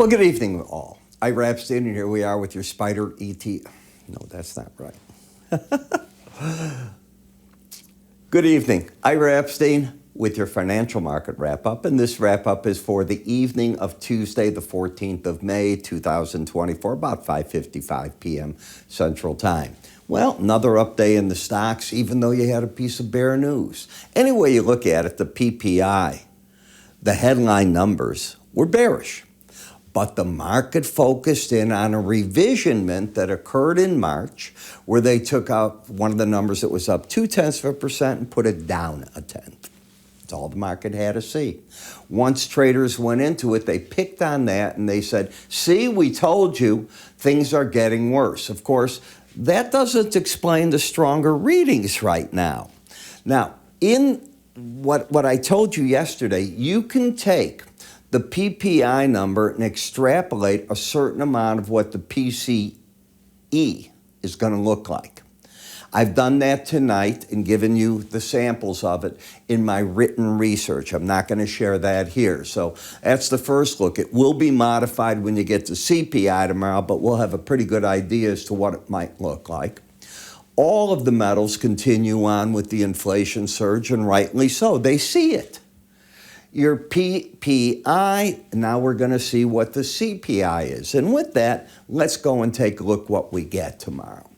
Well, good evening, all. I'm Epstein, and here we are with your Spider ET. No, that's not right. Good evening. I'm Epstein with your financial market wrap-up, and this wrap-up is for the evening of Tuesday, the 14th of May, 2024, about 5:55 p.m. Central Time. Well, another update in the stocks, even though you had a piece of bear news. Any way you look at it, the PPI, the headline numbers were bearish. But the market focused in on a revisionment that occurred in March, where they took out one of the numbers that was up 0.2% and put it down 0.1. That's all the market had to see. Once traders went into it, they picked on that and they said, see, we told you things are getting worse. Of course, that doesn't explain the stronger readings right now. Now, in what I told you yesterday, you can take the PPI number and extrapolate a certain amount of what the PCE is going to look like. I've done that tonight and given you the samples of it in my written research. I'm not going to share that here. So that's the first look. It will be modified when you get to CPI tomorrow, but we'll have a pretty good idea as to what it might look like. All of the metals continue on with the inflation surge, and rightly so. They see it. Your PPI, now we're going to see what the CPI is. And with that, let's go and take a look what we get tomorrow.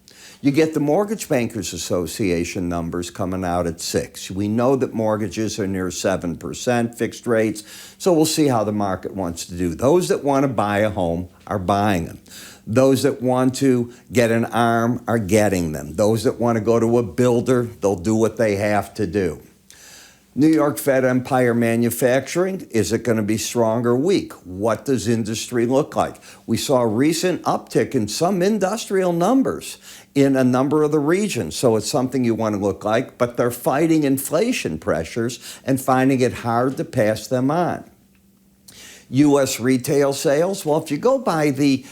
You get the Mortgage Bankers Association numbers coming out at 6. We know that mortgages are near 7% fixed rates, so we'll see how the market wants to do. Those that want to buy a home are buying them. Those that want to get an ARM are getting them. Those that want to go to a builder, they'll do what they have to do. New York Fed Empire Manufacturing, is it going to be strong or weak? What does industry look like? We saw a recent uptick in some industrial numbers in a number of the regions, so it's something you want to look like, but they're fighting inflation pressures and finding it hard to pass them on. U.S. retail sales, well, if you go by the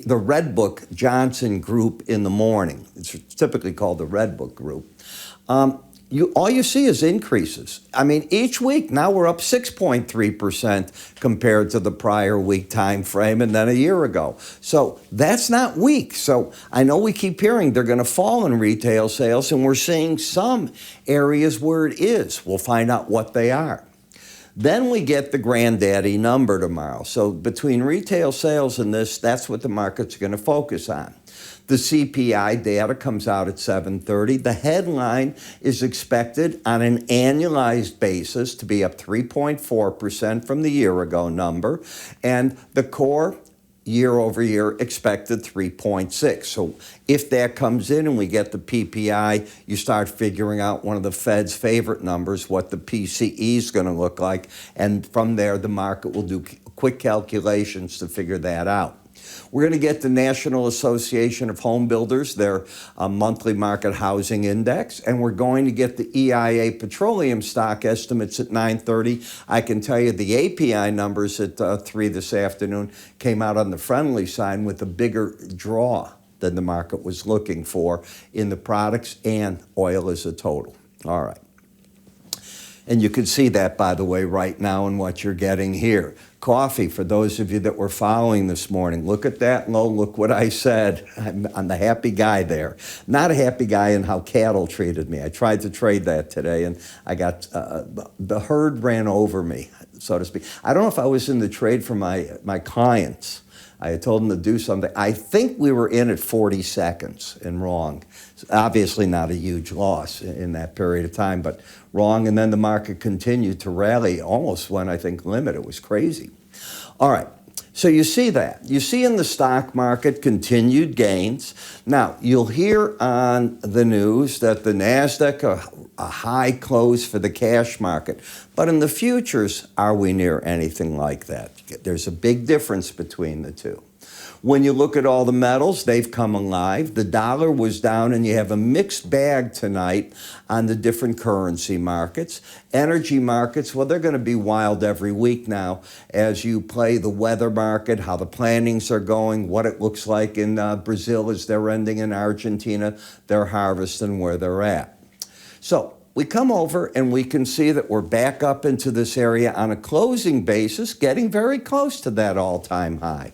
Red Book Johnson Group in the morning, it's typically called the Red Book Group, all you see is increases. I mean, each week, now we're up 6.3% compared to the prior week time frame and then a year ago. So that's not weak. So I know we keep hearing they're going to fall in retail sales, and we're seeing some areas where it is. We'll find out what they are. Then we get the granddaddy number tomorrow. So between retail sales and this, that's what the market's going to focus on. The CPI data comes out at 7:30. The headline is expected on an annualized basis to be up 3.4% from the year ago number, and the core year over year expected 3.6. So if that comes in and we get the PPI, you start figuring out one of the Fed's favorite numbers, what the PCE is going to look like, and from there the market will do quick calculations to figure that out. We're going to get the National Association of Home Builders, their monthly market housing index, and we're going to get the EIA petroleum stock estimates at 9:30. I can tell you the API numbers at 3 this afternoon came out on the friendly side with a bigger draw than the market was looking for in the products and oil as a total. All right. And you can see that, by the way, right now in what you're getting here. Coffee, for those of you that were following this morning, look at that low, look what I said. I'm the happy guy there. Not a happy guy in how cattle treated me. I tried to trade that today, and I got, the herd ran over me, so to speak. I don't know if I was in the trade for my clients. I had told them to do something. I think we were in at 40 seconds and wrong. Obviously not a huge loss in that period of time, but wrong. And then the market continued to rally, almost went, I think, limit. It was crazy. All right. So you see that. You see in the stock market continued gains. Now, you'll hear on the news that the NASDAQ, a high close for the cash market. But in the futures, are we near anything like that? There's a big difference between the two. When you look at all the metals, they've come alive. The dollar was down, and you have a mixed bag tonight on the different currency markets. Energy markets, well, they're going to be wild every week now as you play the weather market, how the plantings are going, what it looks like in Brazil as they're ending, in Argentina, their harvest, and where they're at. So we come over and we can see that we're back up into this area on a closing basis, getting very close to that all-time high.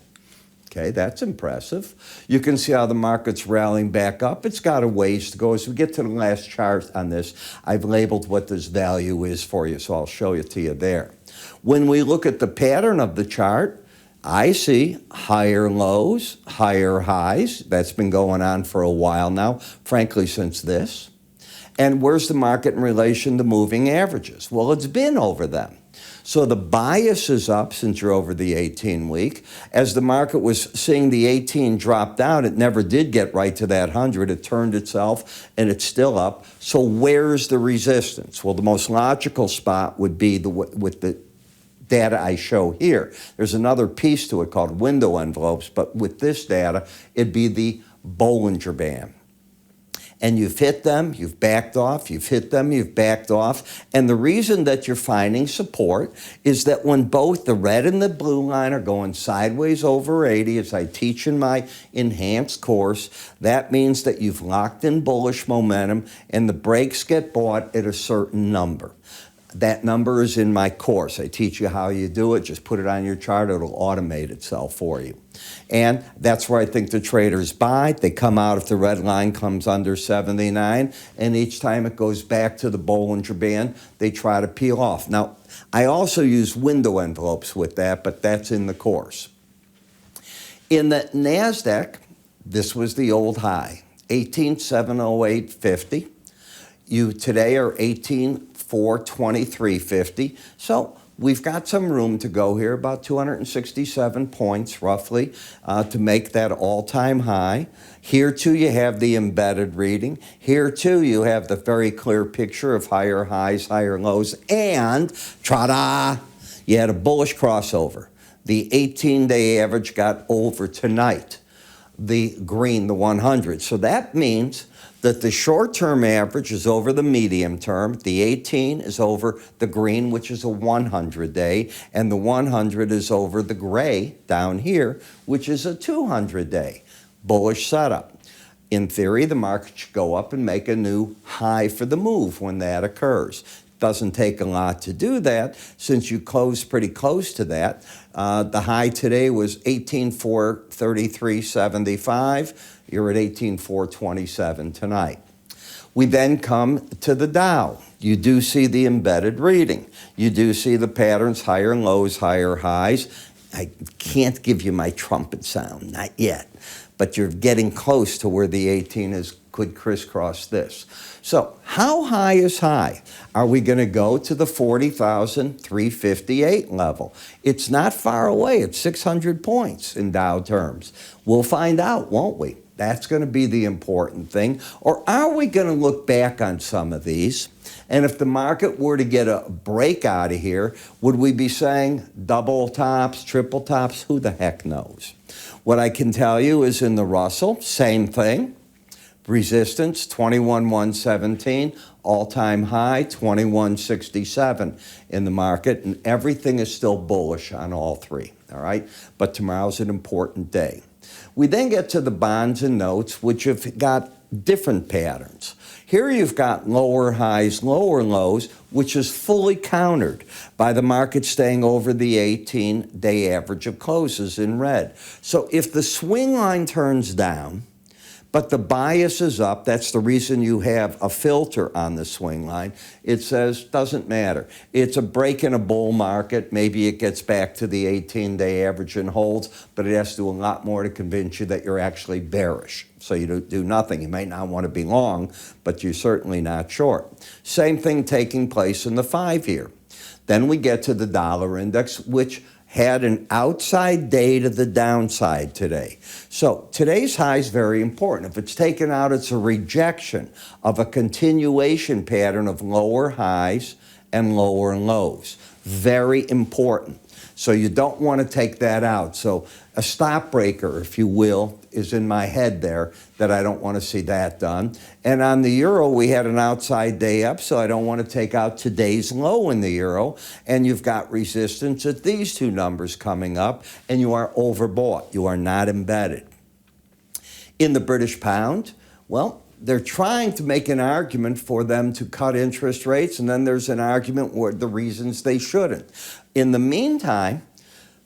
Okay, that's impressive. You can see how the market's rallying back up. It's got a ways to go. As we get to the last chart on this, I've labeled what this value is for you, so I'll show it to you there. When we look at the pattern of the chart, I see higher lows, higher highs. That's been going on for a while now, frankly, since this. And where's the market in relation to moving averages? Well, it's been over them. So the bias is up since you're over the 18-week. As the market was seeing the 18 drop down, it never did get right to that 100. It turned itself, and it's still up. So where's the resistance? Well, the most logical spot would be with the data I show here. There's another piece to it called window envelopes, but with this data, it'd be the Bollinger Band. And you've hit them, you've backed off, you've hit them, you've backed off. And the reason that you're finding support is that when both the red and the blue line are going sideways over 80, as I teach in my enhanced course, that means that you've locked in bullish momentum and the breaks get bought at a certain number. That number is in my course. I teach you how you do it. Just put it on your chart. It'll automate itself for you. And that's where I think the traders buy. They come out if the red line comes under 79. And each time it goes back to the Bollinger Band, they try to peel off. Now, I also use window envelopes with that, but that's in the course. In the NASDAQ, this was the old high, 18,708.50. You today are 18,423.50. So we've got some room to go here, about 267 points roughly to make that all-time high. Here too you have the embedded reading. Here too you have the very clear picture of higher highs, higher lows, and ta-da, you had a bullish crossover. The 18-day average got over tonight, the green, the 100. So that means that the short-term average is over the medium term, the 18 is over the green, which is a 100-day, and the 100 is over the gray down here, which is a 200-day. Bullish setup. In theory, the market should go up and make a new high for the move when that occurs. Doesn't take a lot to do that since you closed pretty close to that. The high today was 18,433.75. You're at 18,427 tonight. We then come to the Dow. You do see the embedded reading. You do see the patterns, higher lows, higher highs. I can't give you my trumpet sound, not yet. But you're getting close to where the 18 could crisscross this. So how high is high? Are we going to go to the 40,358 level? It's not far away. It's 600 points in Dow terms. We'll find out, won't we? That's going to be the important thing. Or are we going to look back on some of these? And if the market were to get a break out of here, would we be saying double tops, triple tops? Who the heck knows? What I can tell you is in the Russell, same thing. Resistance, 21,117. All-time high, 21,67 in the market. And everything is still bullish on all three, all right? But tomorrow's an important day. We then get to the bonds and notes, which have got different patterns. Here you've got lower highs, lower lows, which is fully countered by the market staying over the 18-day average of closes in red. So if the swing line turns down, but the bias is up, that's the reason you have a filter on the swing line. It says, doesn't matter. It's a break in a bull market. Maybe it gets back to the 18-day average and holds, but it has to do a lot more to convince you that you're actually bearish. So you do nothing. You might not want to be long, but you're certainly not short. Same thing taking place in the 5-year. Then we get to the dollar index, which had an outside day to the downside today. So today's high is very important. If it's taken out, it's a rejection of a continuation pattern of lower highs and lower lows. Very important. So you don't want to take that out. So a stop breaker, if you will, is in my head there that I don't want to see that done. And on the euro, we had an outside day up, so I don't want to take out today's low in the euro. And you've got resistance at these two numbers coming up, and you are overbought. You are not embedded. In the British pound, well, they're trying to make an argument for them to cut interest rates, and then there's an argument where the reasons they shouldn't. In the meantime,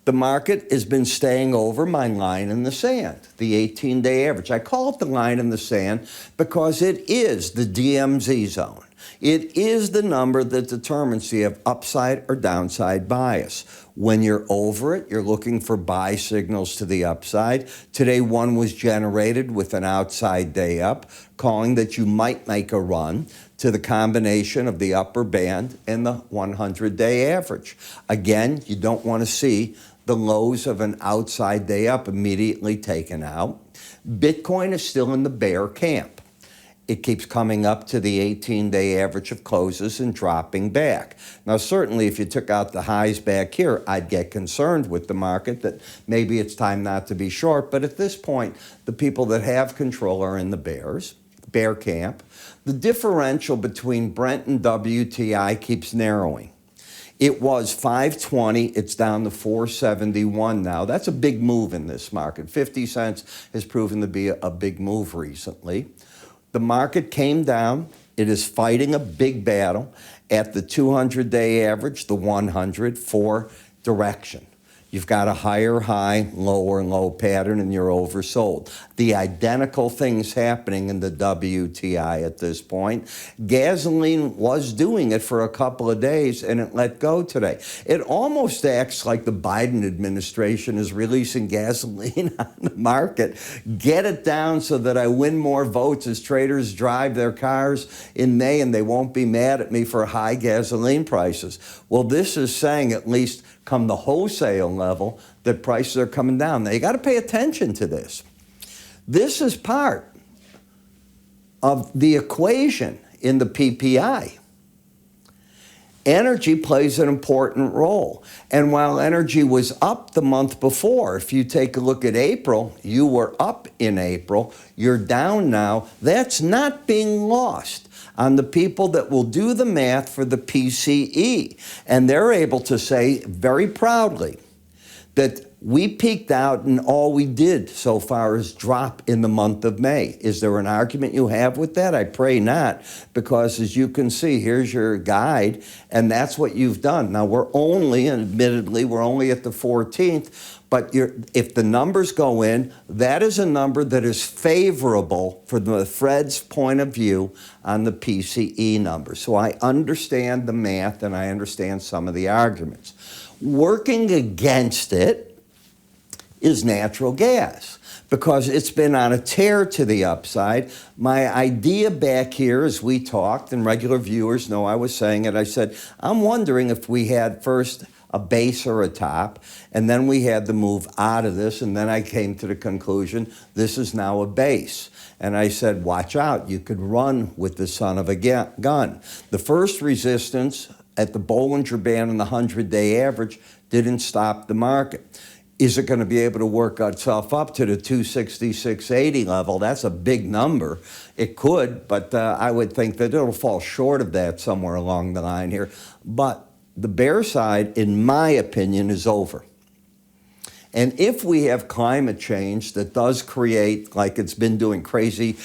the market has been staying over my line in the sand, the 18-day average. I call it the line in the sand because it is the DMZ zone. It is the number that determines do you have upside or downside bias. When you're over it, you're looking for buy signals to the upside. Today, one was generated with an outside day up, calling that you might make a run to the combination of the upper band and the 100-day average. Again, you don't want to see the lows of an outside day up immediately taken out. Bitcoin is still in the bear camp. It keeps coming up to the 18-day average of closes and dropping back. Now, certainly, if you took out the highs back here, I'd get concerned with the market that maybe it's time not to be short. But at this point, the people that have control are in the bear camp. The differential between Brent and WTI keeps narrowing. It was 520, it's down to 471 now. That's a big move in this market. 50 cents has proven to be a big move recently. The market came down. It is fighting a big battle at the 200-day average, the 100, for direction. You've got a higher high, lower low pattern, and you're oversold. The identical things happening in the WTI at this point. Gasoline was doing it for a couple of days, and it let go today. It almost acts like the Biden administration is releasing gasoline on the market. Get it down so that I win more votes as traders drive their cars in May, and they won't be mad at me for high gasoline prices. Well, this is saying, at least come the wholesale level, that prices are coming down. Now, you got to pay attention to this. This is part of the equation in the PPI. Energy plays an important role. And while energy was up the month before, if you take a look at April, you were up in April, you're down now. That's not being lost on the people that will do the math for the PCE. And they're able to say very proudly that we peaked out and all we did so far is drop in the month of May. Is there an argument you have with that? I pray not, because as you can see, here's your guide, and that's what you've done. Now, we're only, and admittedly, we're only at the 14th, but if the numbers go in, that is a number that is favorable from the Fed's point of view on the PCE number. So I understand the math and I understand some of the arguments. Working against it is natural gas, because it's been on a tear to the upside. My idea back here, as we talked, and regular viewers know I was saying it, I said, I'm wondering if we had first a base or a top, and then we had the move out of this, and then I came to the conclusion this is now a base. And I said, watch out, you could run with the son of a gun. The first resistance at the Bollinger Band and the 100-day average didn't stop the market. Is it going to be able to work itself up to the 260, 680 level? That's a big number. It could, but I would think that it'll fall short of that somewhere along the line here. But the bear side, in my opinion, is over. And if we have climate change that does create, like it's been doing, crazy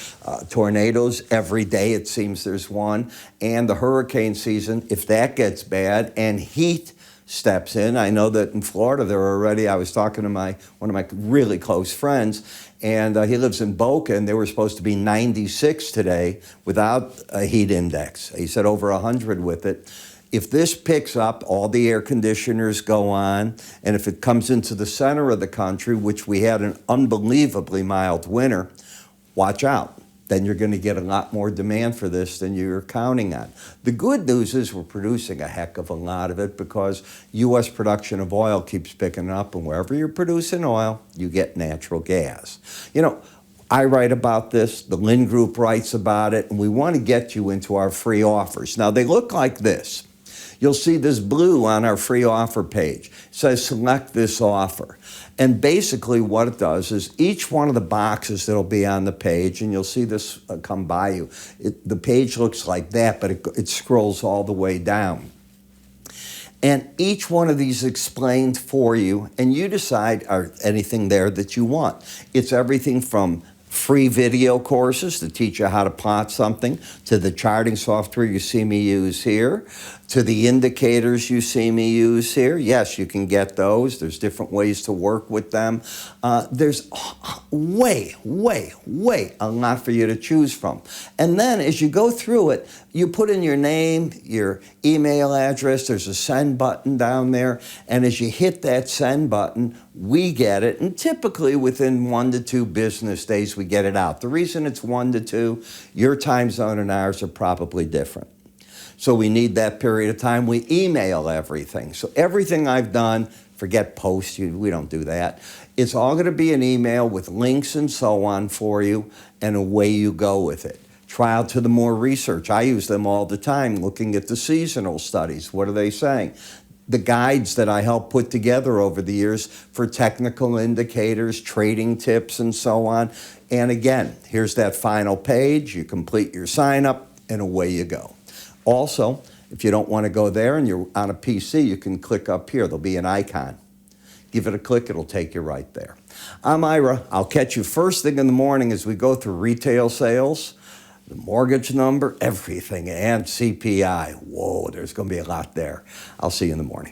tornadoes every day, it seems there's one, and the hurricane season, if that gets bad, and heat steps in. I know that in Florida there are already, I was talking to one of my really close friends, and he lives in Boca, and they were supposed to be 96 today without a heat index. He said over 100 with it. If this picks up, all the air conditioners go on, and if it comes into the center of the country, which we had an unbelievably mild winter, watch out. Then you're going to get a lot more demand for this than you're counting on. The good news is we're producing a heck of a lot of it, because U.S. production of oil keeps picking up, and wherever you're producing oil, you get natural gas. You know, I write about this, the Linn Group writes about it, and we want to get you into our free offers. Now, they look like this. You'll see this blue on our free offer page. It says select this offer. And basically what it does is each one of the boxes that'll be on the page, and you'll see this come by you, the page looks like that, but it scrolls all the way down. And each one of these explained for you, and you decide anything there that you want. It's everything from free video courses to teach you how to plot something, to the charting software you see me use here, to the indicators you see me use here. Yes, you can get those. There's different ways to work with them. There's way a lot for you to choose from. And then as you go through it, you put in your name, your email address, there's a send button down there, and as you hit that send button, we get it, and typically within 1 to 2 business days we get it out. The reason it's 1 to 2, your time zone and ours are probably different. So we need that period of time. We email everything. So everything I've done, forget post, we don't do that. It's all going to be an email with links and so on for you, and away you go with it. Try out to the more research. I use them all the time, looking at the seasonal studies. What are they saying? The guides that I helped put together over the years for technical indicators, trading tips, and so on. And again, here's that final page. You complete your sign up, and away you go. Also, if you don't want to go there and you're on a PC, you can click up here. There'll be an icon. Give it a click, it'll take you right there. I'm Ira. I'll catch you first thing in the morning as we go through retail sales, the mortgage number, everything, and CPI. Whoa, there's going to be a lot there. I'll see you in the morning.